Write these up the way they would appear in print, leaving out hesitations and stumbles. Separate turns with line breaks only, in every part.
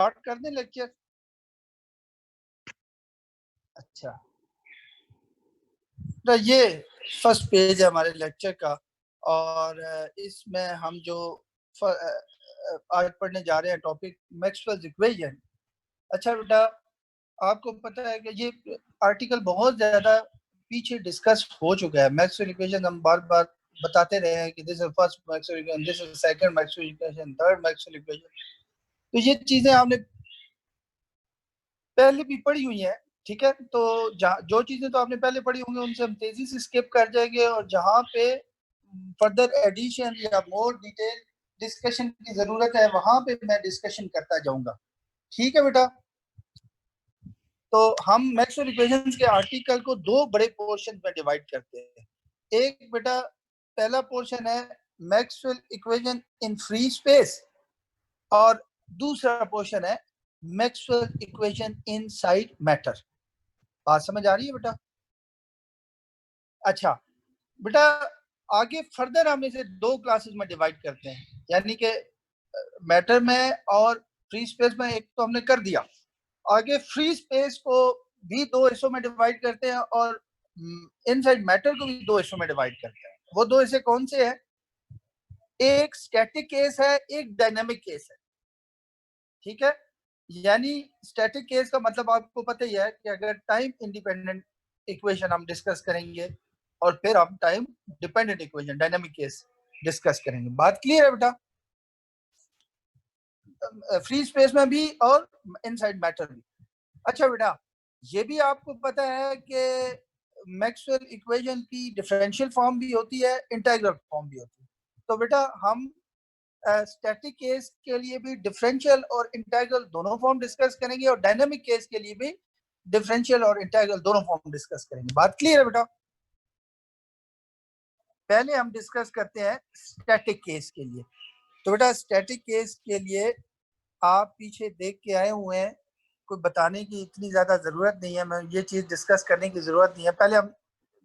Start कर दें lecture. अच्छा, तो ये फर्स्ट पेज है हमारे लेक्चर का और इसमें हम जो आज पढ़ने जा रहे हैं टॉपिक मैक्सवेल्स इक्वेशन। अच्छा बेटा, आपको पता है कि ये आर्टिकल बहुत ज्यादा पीछे डिस्कस हो चुका है। मैक्सवेल इक्वेशन हम बार बार बताते रहे हैं कि this is first Maxwell equation, this is second Maxwell equation, third Maxwell equation. तो ये चीजें आपने पहले भी पढ़ी हुई है, ठीक है। तो जो चीजें तो आपने पहले पढ़ी होंगी उनसे हम तेजी से स्किप कर जाएंगे और जहां पे फर्दर एडिशन या मोर डिटेल डिस्कशन की जरूरत है वहां पे मैं डिस्कशन करता जाऊंगा, ठीक है बेटा। तो हम मैक्सवेल इक्वेशंस के आर्टिकल को दो बड़े पोर्शन में डिवाइड करते हैं। एक बेटा पहला पोर्शन है Maxwell equation in free space और दूसरा पोर्शन है मैक्सवेल इक्वेशन इनसाइड मैटर। बात समझ आ रही है बेटा? अच्छा बेटा, आगे फर्दर हम इसे दो क्लासेस में डिवाइड करते हैं, यानी कि मैटर में और फ्री स्पेस में। एक तो हमने कर दिया, आगे फ्री स्पेस को भी दो हिस्सों में डिवाइड करते हैं और इनसाइड मैटर को भी दो हिस्सों में डिवाइड करते हैं। वो दो हिस्से कौन से हैं? एक स्टैटिक केस है, एक डायनेमिक केस है, ठीक है। यानी स्टैटिक केस का मतलब आपको पता ही है कि अगर टाइम इंडिपेंडेंट इक्वेशन हम डिस्कस करेंगे और फिर हम time dependent equation dynamic case discuss करेंगे। बात क्लियर है बेटा? फ्री स्पेस में भी और इनसाइड मैटर भी। अच्छा बेटा, ये भी आपको पता है कि मैक्सवेल इक्वेशन की डिफरेंशियल फॉर्म भी होती है, इंटीग्रल फॉर्म भी होती है। तो बेटा हम स्टैटिक केस के लिए भी डिफरेंशियल और इंटीग्रल दोनों फॉर्म डिस्कस करेंगे और डायनेमिक केस के लिए भी डिफरेंशियल और इंटीग्रल दोनों फॉर्म डिस्कस करेंगे। बात क्लियर है बेटा? पहले हम डिस्कस करते हैं स्टैटिक केस के लिए। तो बेटा स्टैटिक केस के लिए आप पीछे देख के आए हुए हैं, कोई बताने की इतनी ज्यादा जरूरत नहीं है, मैं ये चीज डिस्कस करने की जरूरत नहीं है। पहले हम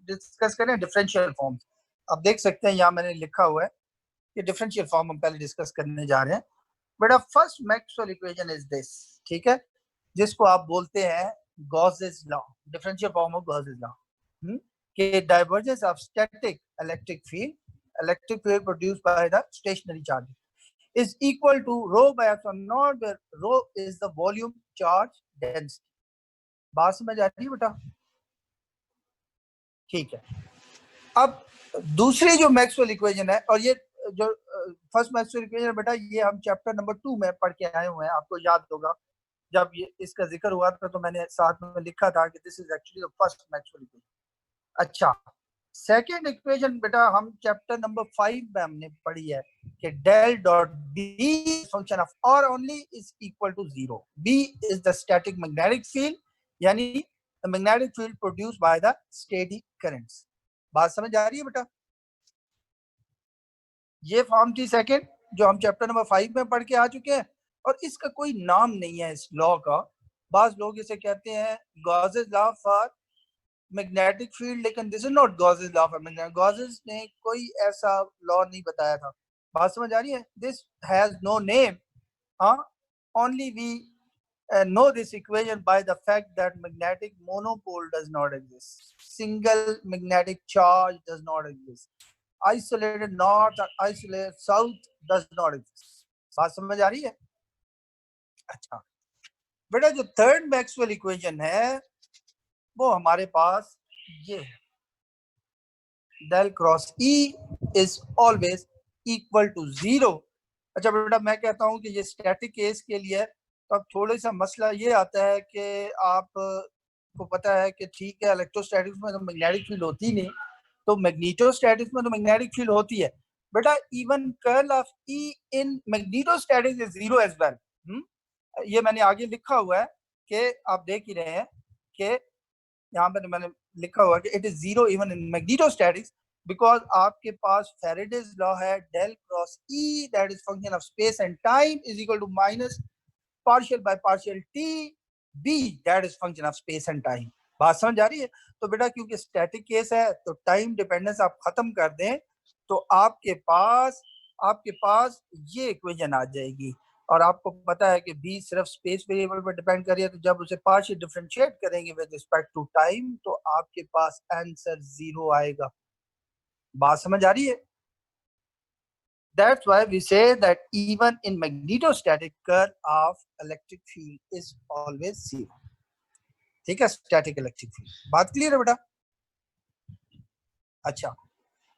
डिस्कस करें डिफरेंशियल फॉर्म। आप देख सकते हैं यहाँ मैंने लिखा हुआ है कि डिफरेंशियल फॉर्म हम पहले डिस्कस करने जा रहे हैं। बेटा first Maxwell equation is this, ठीक है, जिसको आप बोलते हैं Gauss's law, differential form of Gauss's law, कि divergence of static electric field produced by the stationary charge is equal to rho by epsilon naught, where rho is the volume charge density। बात समझ आ रही है बेटा? ठीक है। अब दूसरी जो मैक्सवेल इक्वेशन है, और ये जो फर्स्ट मैक्सवेल इक्वेशन है बेटा, ये हम चैप्टर नंबर 2 में पढ़ के आए हुए हैं। आपको याद होगा जब ये इसका जिक्र हुआ था तो मैंने साथ में लिखा था कि this is actually the first Maxwell equation. अच्छा, सेकेंड इक्वेशन बेटा हम चैप्टर नंबर 5 में हमने पढ़ी है कि del dot B function of और only is equal to zero. B is the static magnetic field, यानी the magnetic field produced by the steady currents. बात समझ आ रही है बेटा? ये फॉर्म थी सेकेंड, जो हम चैप्टर नंबर 5 में पढ़ के आ चुके हैं। और इसका कोई नाम नहीं है इस लॉ का। बाज लोग इसे कहते हैं Gauss's law for magnetic field, लेकिन this is not Gauss's law for magnetic. Gauss's ने कोई ऐसा लॉ नहीं बताया था। बात समझ आ रही है? This has no name. हाँ, only we know this equation by the fact that magnetic monopole does not exist, single magnetic charge does not exist, isolated north or isolated south does not exist। बात समझ आ रही है? अच्छा बेटा, जो third Maxwell equation है वो हमारे पास ये है, del cross E is always equal to zero. अच्छा बेटा, मैं कहता हूं कि ये स्टैटिक केस के लिए है। तो अब थोड़ा सा मसला ये आता है कि आप को पता है कि ठीक है इलेक्ट्रोस्टैटिक्स में तो मैग्नेटिक फील्ड होती नहीं, तो मैग्नेटोस्टैटिक्स में तो मैग्नेटिक फील्ड होती है। बेटा even curl of E in magnetostatics is zero as well. ये मैंने आगे लिखा हुआ है कि आप देख ही रहे हैं कि यहाँ पर मैंने लिखा हुआ कि it is zero even in magnetostatics, because आपके पास फैराडेज लॉ है del cross E that is function of space and time is equal to minus partial by partial T B that is function of space and time. बात समझ आ रही है? तो बेटा क्योंकि स्टैटिक केस है तो टाइम डिपेंडेंस आप खत्म कर दें तो आपके पास ये इक्वेशन आ जाएगी, और आपको पता है कि बी सिर्फ स्पेस वेरिएबल पर डिपेंड कर रही है, तो जब उसे पार्शियल डिफरेंशिएट करेंगे विद रिस्पेक्ट टू टाइम तो आपके पास आंसर 0 आएगा। बात समझ आ रही है? That's why we say that even in magnetostatic curl of electric field is always 0. ठीक है, स्टैटिक इलेक्ट्रिक फील्ड। बात क्लियर है बेटा? अच्छा,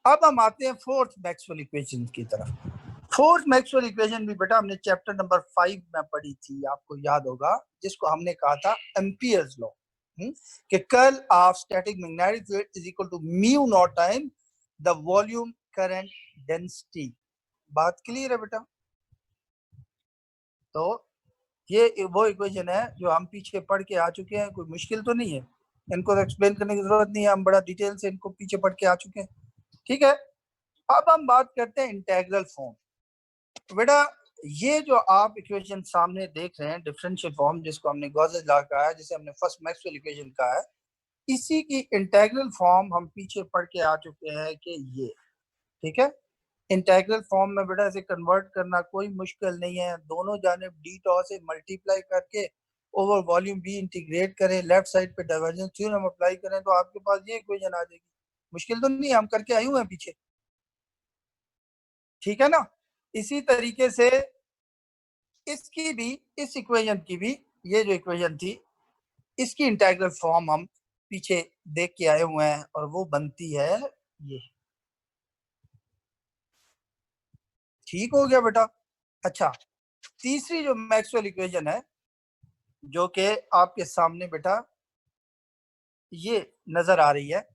अब हम आते हैं फोर्थ मैक्सवेल इक्वेशन की तरफ। फोर्थ मैक्सवेल इक्वेशन भी बेटा हमने चैप्टर नंबर 5 में पढ़ी थी, आपको याद होगा, जिसको हमने कहा था एम्पियर्स लॉ, कि curl of static magnetic field is equal to mu naught time the volume current density. बात क्लियर है बेटा? तो ये वो इक्वेशन है जो हम पीछे पढ़ के आ चुके हैं, कोई मुश्किल तो नहीं है, इनको तो एक्सप्लेन करने की जरूरत नहीं है, हम बड़ा डिटेल से इनको पीछे पढ़ के आ चुके हैं। ठीक है, अब हम बात करते हैं इंटेग्रल फॉर्म। बेटा ये जो आप इक्वेशन सामने देख रहे हैं डिफरेंशियल फॉर्म, जिसको हमने गॉसेस लॉ कहा है, जिसे हमने फर्स्ट मैक्सवेल इक्वेशन कहा है, इसी की इंटेग्रल फॉर्म हम पीछे पढ़ के आ चुके हैं कि ये, ठीक है, इंटेग्रल फॉर्म में बेटा इसे कन्वर्ट करना कोई मुश्किल नहीं है, दोनों जानिब डी टॉ से मल्टीप्लाई करके ओवर वॉल्यूम बी इंटीग्रेट करें, लेफ्ट साइड पे डाइवर्जेंस थ्योरम अप्लाई करें तो आपके पास ये इक्वेशन आ जाएगी। मुश्किल तो नहीं, हम करके आए हुए हैं पीछे, ठीक है ना? इसी तरीके से इसकी भी, इस इक्वेशन की भी, ये जो इक्वेशन थी इसकी इंटेग्रल फॉर्म हम पीछे देख के आए हुए हैं और वो बनती है ये। ठीक हो गया बेटा? अच्छा, तीसरी जो मैक्सवेल इक्वेशन है जो कि आपके सामने बेटा ये नजर आ रही है,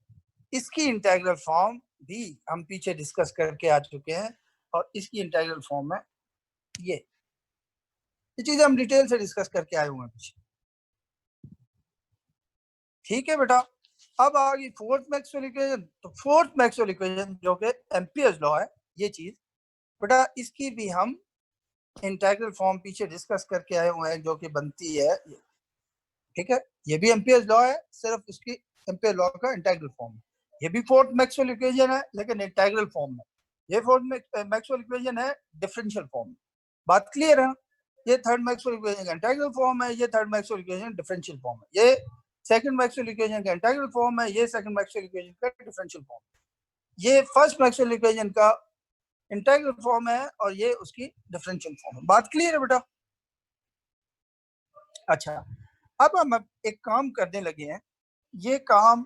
इसकी इंटेग्रल फॉर्म भी हम पीछे डिस्कस करके आ चुके हैं और इसकी इंटेग्रल फॉर्म है ये चीजें हम डिटेल से डिस्कस करके आए हुए हैं पीछे। ठीक है बेटा, अब आ गई फोर्थ मैक्सवेल इक्वेशन। तो फोर्थ मैक्सवेल इक्वेशन जो कि एम्पियर्स लॉ है, ये चीज बेटा इसकी भी हम इंटेग्रल फॉर्म पीछे डिस्कस करके आए हुए हैं जो कि बनती है ये। ठीक है, ये भी एम्पियर्स लॉ है, सिर्फ उसकी एम्पियर लॉ का इंटेग्रल फॉर्म है। ये भी फोर्थ मैक्सवेल इक्वेशन है लेकिन इंटेग्रल फॉर्म में। ये फोर्थ मैक्सवेल इक्वेशन है डिफरेंशियल फॉर्म में। बात क्लियर है? ये थर्ड मैक्सवेल इक्वेशन का इंटेग्रल फॉर्म है, ये third Maxwell equation differential form है। ये सेकंड मैक्सवेल इक्वेशन का इंटेग्रल फॉर्म है, ये सेकंड मैक्सवेल इक्वेशन का डिफरेंशियल फॉर्म है। ये फर्स्ट मैक्सवेल इक्वेशन का इंटेग्रल फॉर्म है और ये उसकी डिफरेंशियल फॉर्म है। बात क्लियर है बेटा? अच्छा, अब हम एक काम करने लगे हैं, ये काम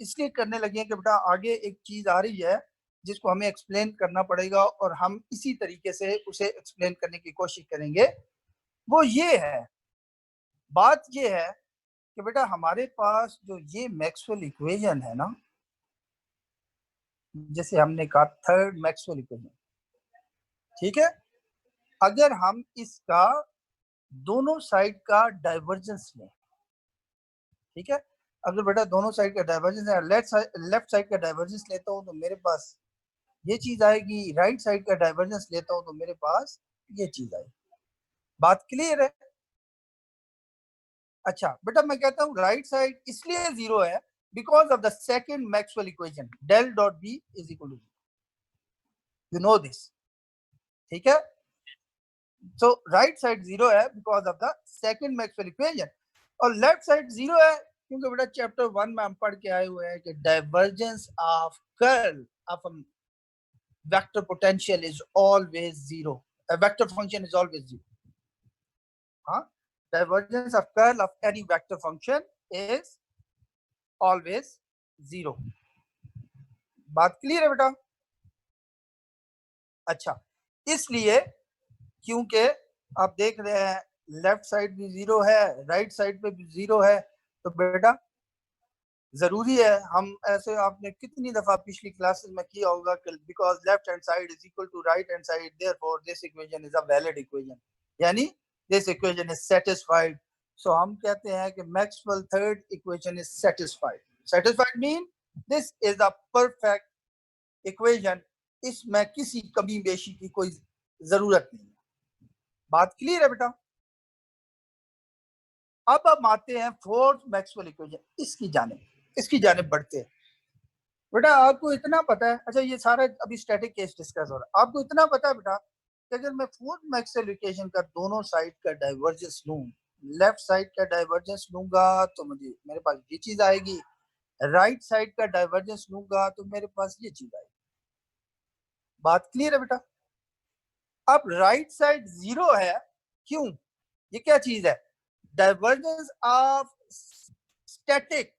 इसलिए करने लगे हैं कि बेटा आगे एक चीज आ रही है जिसको हमें एक्सप्लेन करना पड़ेगा और हम इसी तरीके से उसे एक्सप्लेन करने की कोशिश करेंगे। वो ये है, बात ये है कि बेटा हमारे पास जो ये मैक्सवेल इक्वेशन है ना, जैसे हमने कहा थर्ड मैक्सवेल इक्वेशन, ठीक है, अगर हम इसका दोनों साइड का डाइवर्जेंस लें, ठीक है, अगर बेटा दोनों साइड का डाइवर्जेंस है, लेफ्ट साइड का डाइवर्जेंस लेता हूँ तो मेरे पास ये चीज आएगी, राइट साइड का डाइवर्जेंस लेता हूँ तो मेरे पास ये चीज आएगी। बात क्लियर है? अच्छा बेटा, मैं कहता हूँ राइट साइड इसलिए 0 है because of the second Maxwell equation, del dot B is equal to, you know this, ठीक है? तो राइट साइड 0 है because of the second Maxwell equation, और लेफ्ट साइड 0 है क्योंकि बेटा चैप्टर 1 में हम पढ़ के आए हुए हैं कि divergence of curl of vector potential is always 0, vector function is always 0। हाँ, divergence of curl of any vector function is always 0। बात क्लियर है बेटा? अच्छा, इसलिए क्योंकि आप देख रहे हैं लेफ्ट साइड भी 0 है, राइट साइड पे भी 0 है, तो बेटा जरूरी है हम ऐसे, आपने कितनी दफा पिछली क्लासेस में किया होगा कि because left hand side is equal to right hand side therefore this equation is a valid equation, यानी this equation is satisfied. So हम कहते हैं कि Maxwell third equation is satisfied. Satisfied mean this is a perfect equation, इसमें किसी कमी बेशी की कोई जरूरत नहीं है। बात क्लियर है बेटा? अब हम आते हैं फोर्थ मैक्सवेल इक्वेशन, इसकी जानिब बढ़ते हैं। बेटा आपको इतना पता है, अच्छा ये सारा अभी स्टैटिक केस डिस्कस हो रहा है, आपको इतना पता है बेटा कि अगर मैं फोर्थ मैक्सवेल इक्वेशन का दोनों साइड का डाइवर्जेंस लूं, लेफ्ट साइड का डाइवर्जेंस लूंगा तो मुझे मेरे पास ये चीज आएगी, राइट साइड का डाइवर्जेंस लूंगा तो मेरे पास ये चीज आएगी। बात क्लियर है बेटा? अब राइट साइड जीरो है, क्यों? ये क्या चीज है? Divergence of static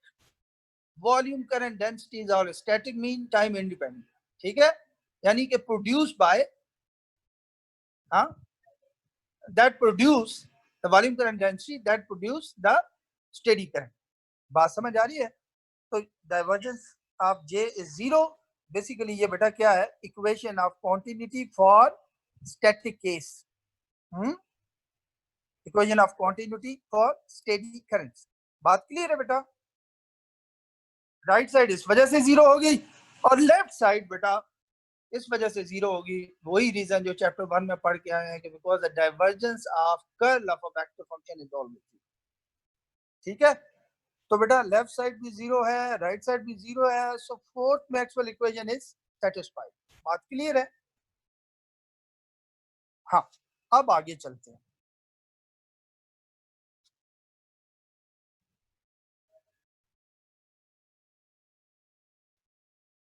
volume current densities और स्टैटिक मीन टाइम इंडिपेंडेंट, ठीक है? यानी कि produce by that produce the volume current density that produce the steady current। बात समझ आ रही है? तो divergence of J is zero. Basically ये बेटा क्या है? Equation of continuity for static case. Equation of continuity for steady current. बात क्लियर है बेटा? राइट साइड इस वजह से जीरो होगी और लेफ्ट साइड बेटा इस वजह से जीरो होगी। वही रीजन जो चैप्टर 1 में पढ़ के आए हैं कि because the divergence of curl of a vector function is always zero. ठीक है? तो बेटा लेफ्ट साइड भी जीरो है, राइट साइड भी जीरो है, so fourth Maxwell equation is satisfied. बात क्लियर है? हाँ, अब आगे चलते हैं।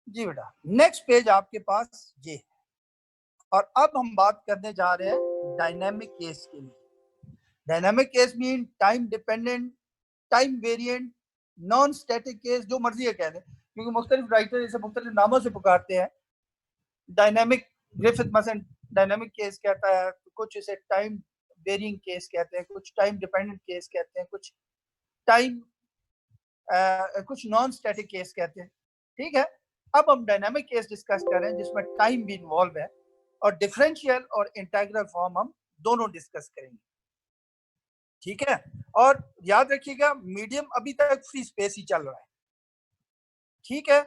जी बेटा, नेक्स्ट पेज आपके पास ये है और अब हम बात करने जा रहे हैं डायनेमिक केस के लिए। Dynamic case mean time dependent, time variant, non static case, जो मर्जी है कह दें, क्योंकि मुख्तलिफ राइटर इसे मुख्तलिफ नामों से पुकारते हैं। डायनेमिक, ग्रिफिथ मसन डायनेमिक केस कहता है, कुछ इसे टाइम वेरिंग केस कहते हैं, कुछ टाइम डिपेंडेंट केस कहते हैं, कुछ टाइम कुछ नॉन स्टैटिक केस कहते हैं। ठीक है? अब हम डायनामिक केस डिस्कस कर रहे हैं जिसमें टाइम भी इन्वॉल्व है और डिफरेंशियल और इंटीग्रल फॉर्म हम दोनों डिस्कस करेंगे। ठीक है? और याद रखिएगा मीडियम अभी तक फ्री स्पेस ही चल रहा है। ठीक है?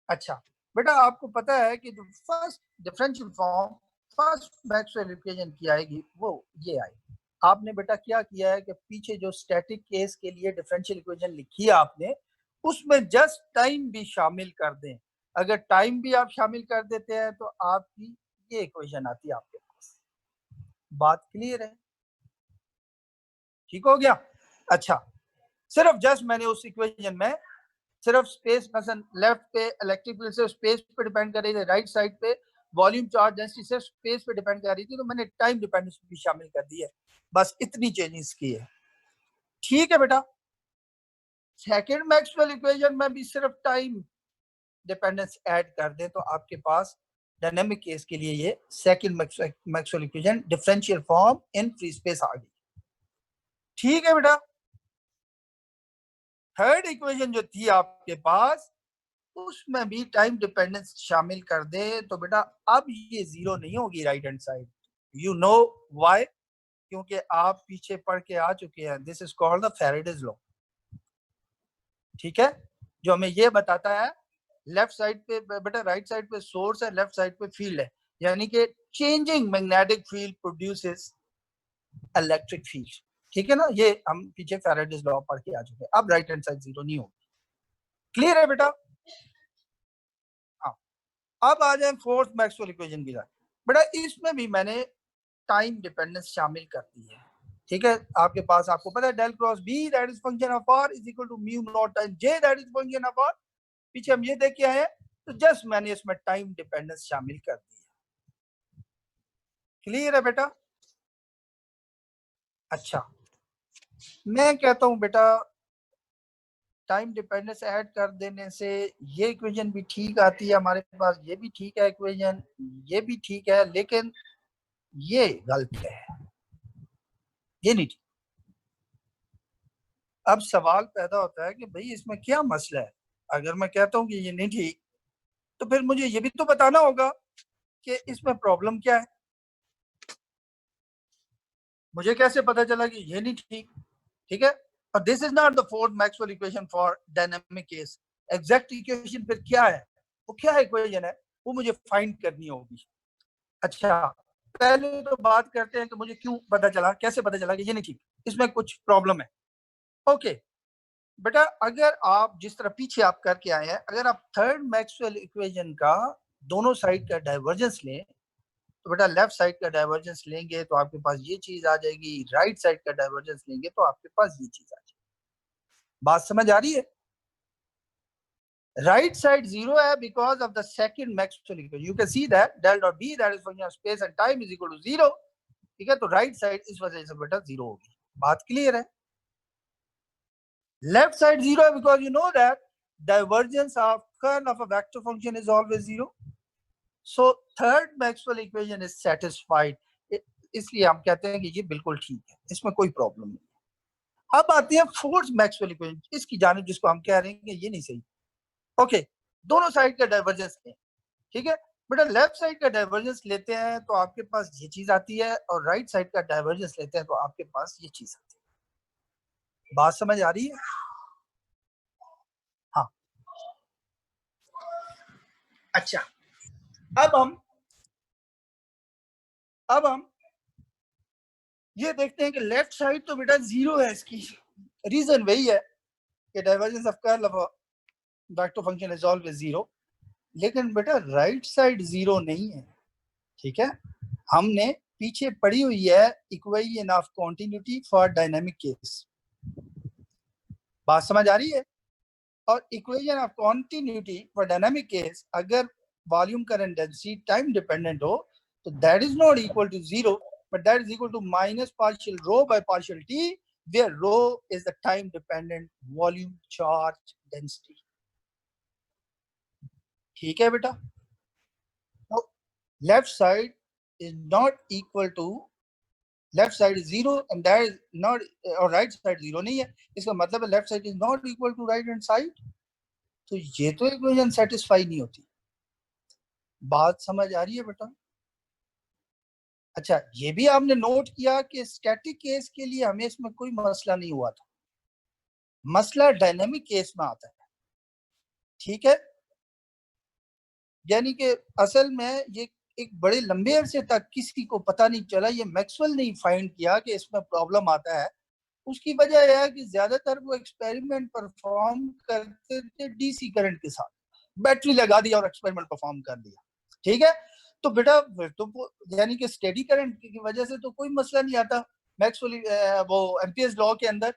अच्छा बेटा, आपको पता है कि जो first differential form first Maxwell equation की आएगी वो ये आएगी। आपने बेटा क्या किया है कि पीछे जो स्टैटिक केस के लिए डिफरेंशियल इक्वेशन लिखी है आपने, उसमें जस्ट टाइम भी शामिल कर दें। अगर टाइम भी आप शामिल कर देते हैं तो आपकी ये इक्वेशन आती है आपके पास। बात क्लियर है? ठीक हो गया? अच्छा, सिर्फ जस्ट मैंने उस इक्वेशन में सिर्फ स्पेस, मसलन लेफ्ट पे इलेक्ट्रिक फील्ड से स्पेस पे डिपेंड कर रही थी, राइट साइड पे वॉल्यूम चार्ज डेंसिटी सिर्फ स्पेस पे डिपेंड कर रही थी, तो मैंने टाइम डिपेंडेंस भी शामिल कर दी है। बस इतनी चेंजेस की है। ठीक है बेटा? सेकंड मैक्सवेल इक्वेशन में भी सिर्फ टाइम डिपेंडेंस ऐड कर दें तो आपके पास डायनेमिक केस के लिए ये second Maxwell equation differential form in free space आ गई। ठीक है बेटा? थर्ड इक्वेशन जो थी आपके पास उसमें भी टाइम डिपेंडेंस शामिल कर दे तो बेटा अब ये जीरो नहीं होगी right hand side. You know why? क्योंकि आप पीछे पढ़ के आ चुके हैं, this is called the Faraday's law. ठीक है? जो हमें ये बताता है लेफ्ट साइड पे बेटा, राइट साइड पे सोर्स है, लेफ्ट साइड पे फील्ड है, यानी कि changing magnetic field produces electric field. ठीक है ना? ये हम पीछे फैराडेज लॉ पढ़ के आ चुके हैं। अब राइट हैंड साइड जीरो नहीं होगी। क्लियर है बेटा? हाँ, अब आ जाए फोर्थ मैक्सवेल इक्वेशन की तरफ। बेटा इसमें भी मैंने टाइम डिपेंडेंस शामिल कर दी है। ठीक है? आपके पास, आपको पता है del cross B that is function of R is equal to mu naught time J that is function of R. पीछे हम ये देख के आए हैं, तो जस्ट मैंने इसमें टाइम डिपेंडेंस शामिल कर दी है। क्लियर है बेटा? अच्छा, मैं कहता हूं बेटा टाइम डिपेंडेंस ऐड कर देने से ये इक्वेशन भी ठीक आती है हमारे पास, ये भी ठीक है इक्वेशन, ये भी ठीक है, लेकिन ये गलत है, ये नहीं ठीक। अब सवाल पैदा होता है कि भाई इसमें क्या मसला है? अगर मैं कहता हूँ कि ये नहीं ठीक, तो फिर मुझे ये भी तो बताना होगा कि इसमें प्रॉब्लम क्या है। मुझे कैसे पता चला कि ये नहीं ठीक? ठीक है? और this is not the fourth Maxwell equation for dynamic case. Exact equation फिर क्या है? वो क्या इक्वेशन है वो मुझे फाइंड करनी होगी। अच्छा, पहले तो बात करते हैं कि मुझे क्यों पता चला, कैसे पता चला कि ये नहीं ठीक, इसमें कुछ प्रॉब्लम है। ओके बेटा, अगर आप जिस तरह पीछे आप करके आए हैं, अगर आप थर्ड मैक्सवेल इक्वेशन का दोनों साइड का डाइवर्जेंस लें तो बेटा लेफ्ट साइड का डाइवर्जेंस लेंगे तो आपके पास ये चीज आ जाएगी, राइट साइड का डाइवर्जेंस लेंगे तो आपके पास ये चीज आ जाएगी। बात समझ आ रही है? right side zero है because of the second Maxwell equation. You can see that del dot b, that is function of space and time, is equal to zero. ठीक है, तो राइट साइड इस वजह से बेटा जीरो होगी। बात क्लियर है? लेफ्ट साइड जीरो है because you know that divergence of curl of a vector function is always zero. So third Maxwell equation is satisfied. इसलिए हम कहते हैं कि ये बिल्कुल ठीक है, इसमें कोई प्रॉब्लम नहीं। अब आती है फोर्थ मैक्सवेल इक्वेशन, इसकी जानिब जिसको हम कह रहे हैं कि ये नहीं सही। ओके, दोनों साइड का डाइवर्जेंस लें। ठीक है बेटा, लेफ्ट साइड का डाइवर्जेंस लेते हैं तो आपके पास ये चीज आती है, और राइट साइड का डाइवर्जेंस लेते हैं तो आपके पास ये चीज आती है। बात समझ आ रही है? हाँ, अच्छा, अब हम ये देखते हैं कि लेफ्ट साइड तो बेटा जीरो है, इसकी रीजन वही है कि divergence of curl of vector function is always zero. लेकिन बेटा राइट साइड जीरो नहीं है। ठीक है, हमने पीछे पड़ी हुई है equation of continuity for dynamic case. बात समझ आ रही है? और equation of continuity for dynamic case अगर volume current density time dependent हो तो that is not equal to zero, but that is equal to minus partial rho by partial t, where rho is the time dependent volume charge density. ठीक है बेटा, तो left side is not equal to, left side is zero and that is not, और right side zero नहीं है, इसका मतलब है left side is not equal to right hand side। तो ये तो इक्वेशन सेटिस्फाई नहीं होती। बात समझ आ रही है बेटा? अच्छा, ये भी आपने नोट किया कि स्टैटिक केस के लिए हमें इसमें कोई मसला नहीं हुआ था, मसला डायनेमिक केस में आता है। ठीक है, यानी कि असल में ये एक बड़े लंबे अरसे तक किसी को पता नहीं चला, ये मैक्सवेल ने फाइंड किया कि इसमें प्रॉब्लम आता है। उसकी वजह यह है कि ज्यादातर वो एक्सपेरिमेंट परफॉर्म करते थे डीसी करंट के साथ, बैटरी लगा दिया और एक्सपेरिमेंट परफॉर्म कर दिया। ठीक है, तो बेटा तो यानी कि स्टेडी करंट की वजह से तो कोई मसला नहीं आता मैक्सवेल वो एम्पियर्स लॉ के अंदर।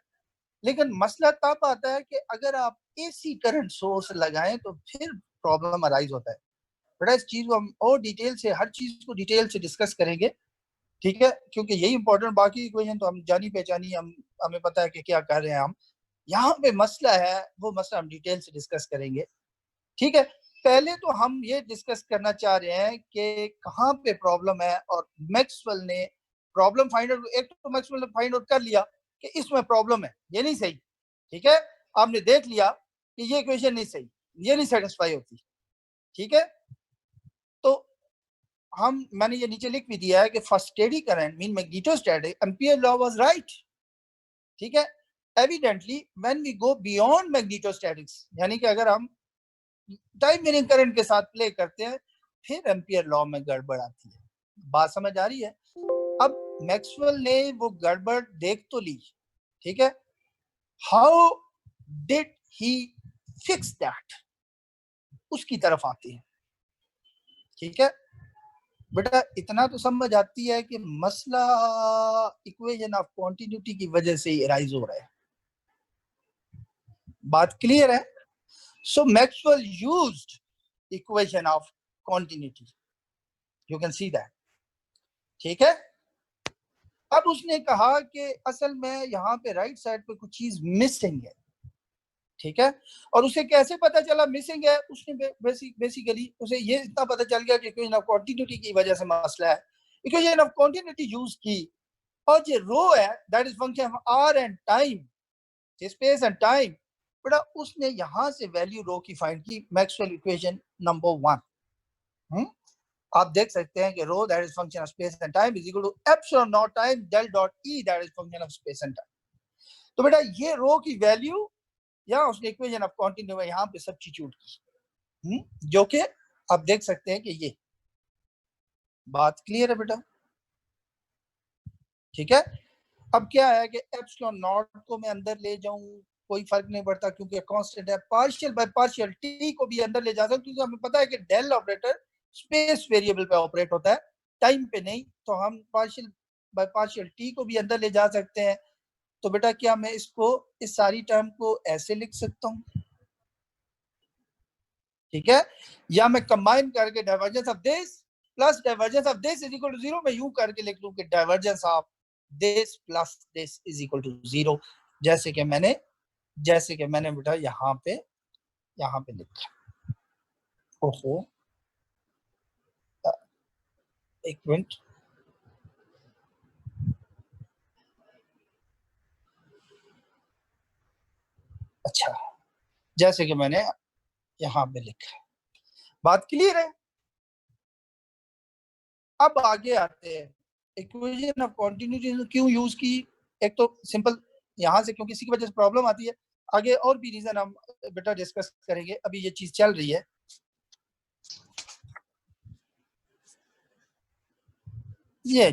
लेकिन मसला तब आता है कि अगर आप एसी करंट सोर्स लगाएं तो फिर प्रॉब्लम अराइज होता है। बेटा इस चीज को हम और डिटेल से, हर चीज को डिटेल से डिस्कस करेंगे। ठीक है, क्योंकि यही इंपॉर्टेंट, बाकी इक्वेशन तो हम जानी पहचानी, हमें पता है कि क्या कर रहे हैं हम। यहाँ पे मसला है, वो मसला हम डिटेल से डिस्कस करेंगे। ठीक है, पहले तो हम ये डिस्कस करना चाह रहे हैं कि कहाँ पे प्रॉब्लम है, और मैक्सवेल ने प्रॉब्लम फाइंड आउट, एक तो मैक्सवेल ने फाइंड आउट कर लिया कि इसमें प्रॉब्लम है, ये नहीं सही। ठीक है, आपने देख लिया कि ये इक्वेशन नहीं सही, ये नहीं सेटिस्फाई होती। ठीक है, तो मैंने ये नीचे लिख भी दिया है कि for steady current mean magnetostatic Ampere law was right. ठीक है, evidently when we go beyond magnetostatics, यानी कि अगर हम टाइम वेरिंग करंट के साथ प्ले करते हैं फिर एम्पियर लॉ में गड़बड़ आती है। बात समझ आ रही है? अब मैक्सवेल ने वो गड़बड़ देख तो ली। ठीक है, how did he fix that, उसकी तरफ आती है। ठीक है बेटा, इतना तो समझ आती है कि मसला इक्वेशन ऑफ कॉन्टिन्यूटी की वजह से राइज हो रहा है। बात क्लियर है? So Maxwell used equation of continuity, you can see that. ठीक है, अब उसने कहा कि असल में यहाँ पे राइट साइड पे कुछ चीज मिसिंग है। ठीक है, और उसे कैसे पता चला मिसिंग है? उसने बेसिकली उसे ये इतना पता चल गया कि इक्वेशन ऑफ कॉन्टिन्यूटी की वजह से मसला है, इक्वेशन ऑफ कॉन्टिन्यूटी यूज की, और जो रो है that is function of R and time, space and time. बेटा उसने यहां से वैल्यू रो की फाइंड की, मैक्सवेल इक्वेशन नंबर 1। आप देख सकते हैं कि rho that is function of space and time is equal to epsilon naught time del dot E that is function of space and time. तो बेटा ये रो की वैल्यू या उसने इक्वेशन ऑफ कॉन्टिन्यू में यहाँ पे सब्स्टिट्यूट की, जो कि आप देख सकते हैं कि ये बात क्लियर है बेटा। ठीक है, अब क्या है कि एप्सिलॉन नॉट को मैं अंदर ले जाऊं कोई फर्क नहीं पड़ता क्योंकि कांस्टेंट है, पार्शियल बाय पार्शियल टी को भी अंदर ले जा सकते, क्योंकि हमें पता है कि डेल ऑपरेटर स्पेस वेरिएबल पे ऑपरेट होता है। टाइम पे नहीं, तो हम पार्शियल बाय पार्शियल टी को भी अंदर ले जा सकते हैं। तो बेटा क्या मैं इसको इस सारी टर्म को ऐसे लिख सकता हूँ, ठीक है, या मैं कंबाइन करके divergence of this plus divergence of this is equal to zero, मैं यूं करके लिख लूं कि divergence of this plus this is equal to zero, जैसे कि मैंने बेटा यहाँ पे लिखा। ओहो, एक मिनट, अच्छा, जैसे कि मैंने यहाँ पे लिखा। बात क्लियर है? अब आगे आते हैं, इक्वेशन ऑफ कंटिन्यूटी क्यों यूज की। एक तो सिंपल यहाँ से, क्योंकि इसी की वजह से प्रॉब्लम आती है। आगे और भी रीजन हम बेटा डिस्कस करेंगे, अभी ये चीज चल रही है। ये